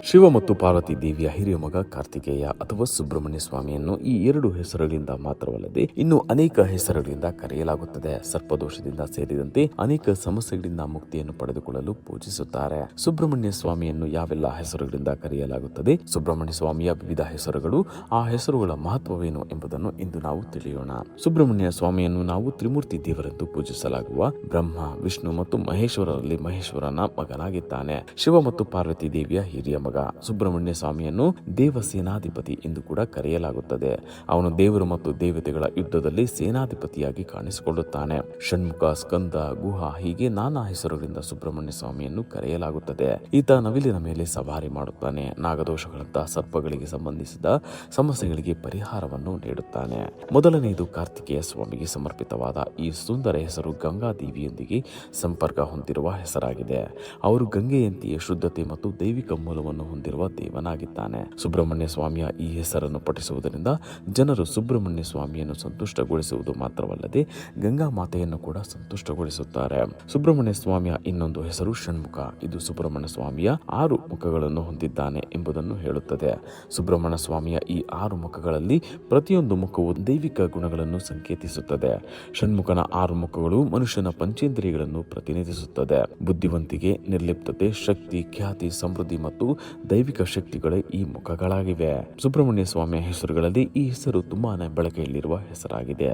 ಶಿವ ಮತ್ತು ಪಾರ್ವತಿ ದೇವಿಯ ಹಿರಿಯ ಮಗ ಕಾರ್ತಿಕೇಯ ಅಥವಾ ಸುಬ್ರಹ್ಮಣ್ಯ ಸ್ವಾಮಿಯನ್ನು ಈ ಎರಡು ಹೆಸರುಗಳಿಂದ ಮಾತ್ರವಲ್ಲದೆ ಇನ್ನು ಅನೇಕ ಹೆಸರುಗಳಿಂದ ಕರೆಯಲಾಗುತ್ತದೆ. ಸರ್ಪದೋಷದಿಂದ ಸೇರಿದಂತೆ ಅನೇಕ ಸಮಸ್ಯೆಗಳಿಂದ ಮುಕ್ತಿಯನ್ನು ಪಡೆದುಕೊಳ್ಳಲು ಪೂಜಿಸುತ್ತಾರೆ. ಸುಬ್ರಹ್ಮಣ್ಯ ಸ್ವಾಮಿಯನ್ನು ಯಾವೆಲ್ಲ ಹೆಸರುಗಳಿಂದ ಕರೆಯಲಾಗುತ್ತದೆ, ಸುಬ್ರಹ್ಮಣ್ಯ ಸ್ವಾಮಿಯ ವಿವಿಧ ಹೆಸರುಗಳು, ಆ ಹೆಸರುಗಳ ಮಹತ್ವವೇನು ಎಂಬುದನ್ನು ಇಂದು ನಾವು ತಿಳಿಯೋಣ. ಸುಬ್ರಹ್ಮಣ್ಯ ಸ್ವಾಮಿಯನ್ನು ನಾವು ತ್ರಿಮೂರ್ತಿ ದೇವರೆಂದು ಪೂಜಿಸಲಾಗುವ ಬ್ರಹ್ಮ, ವಿಷ್ಣು ಮತ್ತು ಮಹೇಶ್ವರರಲ್ಲಿ ಮಹೇಶ್ವರನ ಮಗನಾಗಿದ್ದಾನೆ. ಶಿವ ಮತ್ತು ಪಾರ್ವತಿ ದೇವಿಯ ಹಿರಿಯ ಮಗ. ಸುಬ್ರಹ್ಮಣ್ಯ ಸ್ವಾಮಿಯನ್ನು ದೇವ ಸೇನಾಧಿಪತಿ ಎಂದು ಕೂಡ ಕರೆಯಲಾಗುತ್ತದೆ. ಅವನು ದೇವರು ಮತ್ತು ದೇವತೆಗಳ ಯುದ್ಧದಲ್ಲಿ ಸೇನಾಧಿಪತಿಯಾಗಿ ಕಾಣಿಸಿಕೊಳ್ಳುತ್ತಾನೆ. ಷಣ್ಮುಖ, ಸ್ಕಂದ, ಗುಹ ಹೀಗೆ ನಾನಾ ಹೆಸರುಗಳಿಂದ ಸುಬ್ರಹ್ಮಣ್ಯ ಸ್ವಾಮಿಯನ್ನು ಕರೆಯಲಾಗುತ್ತದೆ. ಈತ ನವಿಲಿನ ಮೇಲೆ ಸವಾರಿ ಮಾಡುತ್ತಾನೆ. ನಾಗದೋಷಗಳಂತಹ ಸರ್ಪಗಳಿಗೆ ಸಂಬಂಧಿಸಿದ ಸಮಸ್ಯೆಗಳಿಗೆ ಪರಿಹಾರವನ್ನು ನೀಡುತ್ತಾನೆ. ಮೊದಲನೆಯದು ಕಾರ್ತಿಕೇಯ ಸ್ವಾಮಿಗೆ ಸಮರ್ಪಿತವಾದ ಈ ಸುಂದರ ಹೆಸರು ಗಂಗಾದೇವಿಯೊಂದಿಗೆ ಸಂಪರ್ಕ ಹೊಂದಿರುವ ಹೆಸರಾಗಿದೆ. ಅವರು ಗಂಗೆಯಂತೆಯೇ ಶುದ್ಧತೆ ಮತ್ತು ದೈವಿಕ ಮೂಲವನ್ನು ಹೊಂದಿರುವ ದೇವನಾಗಿದ್ದಾನೆ. ಸುಬ್ರಹ್ಮಣ್ಯ ಸ್ವಾಮಿಯ ಈ ಹೆಸರನ್ನು ಪಠಿಸುವುದರಿಂದ ಜನರು ಸುಬ್ರಹ್ಮಣ್ಯ ಸ್ವಾಮಿಯನ್ನು ಸಂತುಷ್ಟಗೊಳಿಸುವುದು ಮಾತ್ರವಲ್ಲದೆ ಗಂಗಾ ಮಾತೆಯನ್ನು ಕೂಡ ಸಂತುಷ್ಟಗೊಳಿಸುತ್ತಾರೆ. ಸುಬ್ರಹ್ಮಣ್ಯ ಸ್ವಾಮಿಯ ಇನ್ನೊಂದು ಹೆಸರು ಷಣ್ಮುಖ. ಇದು ಸುಬ್ರಹ್ಮಣ್ಯ ಸ್ವಾಮಿಯ 6 ಮುಖಗಳನ್ನು ಹೊಂದಿದ್ದಾನೆ ಎಂಬುದನ್ನು ಹೇಳುತ್ತದೆ. ಸುಬ್ರಹ್ಮಣ್ಯ ಸ್ವಾಮಿಯ ಈ 6 ಮುಖಗಳಲ್ಲಿ ಪ್ರತಿಯೊಂದು ಮುಖವು ದೈವಿಕ ಗುಣಗಳನ್ನು ಸಂಕೇತಿಸುತ್ತದೆ. ಷಣ್ಮುಖನ 6 ಮುಖಗಳು ಮನುಷ್ಯನ ಪಂಚೇಂದ್ರಿಯಗಳನ್ನು ಪ್ರತಿನಿಧಿಸುತ್ತದೆ. ಬುದ್ಧಿವಂತಿಕೆ, ನಿರ್ಲಿಪ್ತತೆ, ಶಕ್ತಿ, ಖ್ಯಾತಿ, ಸಮೃದ್ಧಿ ಮತ್ತು ದೈವಿಕ ಶಕ್ತಿಗಳೇ ಈ ಮುಖಗಳಾಗಿವೆ. ಸುಬ್ರಹ್ಮಣ್ಯ ಸ್ವಾಮಿಯ ಹೆಸರುಗಳಲ್ಲಿ ಈ ಹೆಸರು ತುಂಬಾನೇ ಬಳಕೆಯಲ್ಲಿರುವ ಹೆಸರಾಗಿದೆ.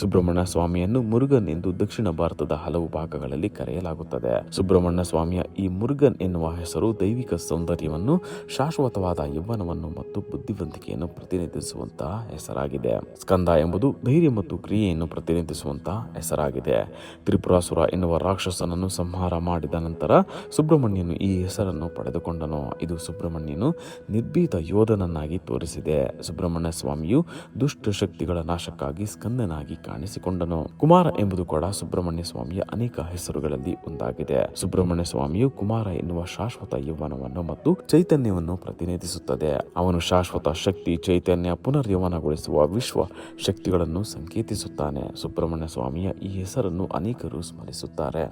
ಸುಬ್ರಹ್ಮಣ್ಯ ಸ್ವಾಮಿಯನ್ನು ಮುರುಗನ್ ಎಂದು ದಕ್ಷಿಣ ಭಾರತದ ಹಲವು ಭಾಗಗಳಲ್ಲಿ ಕರೆಯಲಾಗುತ್ತದೆ. ಸುಬ್ರಹ್ಮಣ್ಯ ಸ್ವಾಮಿಯ ಈ ಮುರುಗನ್ ಎನ್ನುವ ಹೆಸರು ದೈವಿಕ ಸೌಂದರ್ಯವನ್ನು, ಶಾಶ್ವತವಾದ ಯೌವನವನ್ನು ಮತ್ತು ಬುದ್ಧಿವಂತಿಕೆಯನ್ನು ಪ್ರತಿನಿಧಿಸುವಂತಹ ಹೆಸರಾಗಿದೆ. ಸ್ಕಂದ ಎಂಬುದು ಧೈರ್ಯ ಮತ್ತು ಕ್ರಿಯೆಯನ್ನು ಪ್ರತಿನಿಧಿಸುವಂತಹ ಹೆಸರಾಗಿದೆ. ತ್ರಿಪುರಾಸುರ ಎನ್ನುವ ರಾಕ್ಷಸನನ್ನು ಸಂಹಾರ ಮಾಡಿದ ನಂತರ ಸುಬ್ರಹ್ಮಣ್ಯನು ಈ ಹೆಸರನ್ನು ಪಡೆದುಕೊಂಡನು. ಇದು ಸುಬ್ರಹ್ಮಣ್ಯನು ನಿರ್ಭೀತ ಯೋಧನನ್ನಾಗಿ ತೋರಿಸಿದೆ. ಸುಬ್ರಹ್ಮಣ್ಯ ಸ್ವಾಮಿಯು ದುಷ್ಟ ಶಕ್ತಿಗಳ ನಾಶಕ್ಕಾಗಿ ಸ್ಕಂದನಾಗಿ ಕಾಣಿಸಿಕೊಂಡನು. ಕುಮಾರ ಎಂಬುದು ಕೂಡ ಸುಬ್ರಹ್ಮಣ್ಯ ಸ್ವಾಮಿಯ ಅನೇಕ ಹೆಸರುಗಳಲ್ಲಿ ಒಂದಾಗಿದೆ. ಸುಬ್ರಹ್ಮಣ್ಯ ಸ್ವಾಮಿಯು ಕುಮಾರ ಎನ್ನುವ ಶಾಶ್ವತ ಯೌವನವನ್ನು ಮತ್ತು ಚೈತನ್ಯವನ್ನು ಪ್ರತಿನಿಧಿಸುತ್ತದೆ. ಅವನು ಶಾಶ್ವತ ಶಕ್ತಿ, ಚೈತನ್ಯ, ಪುನರ್ಯೌವನಗೊಳಿಸುವ ವಿಶ್ವ ಶಕ್ತಿಗಳನ್ನು ಸಂಕೇತಿಸುತ್ತಾನೆ. ಸುಬ್ರಹ್ಮಣ್ಯ ಸ್ವಾಮಿಯ ಈ ಹೆಸರನ್ನು ಅನೇಕರು ಸ್ಮರಿಸುತ್ತಾರೆ.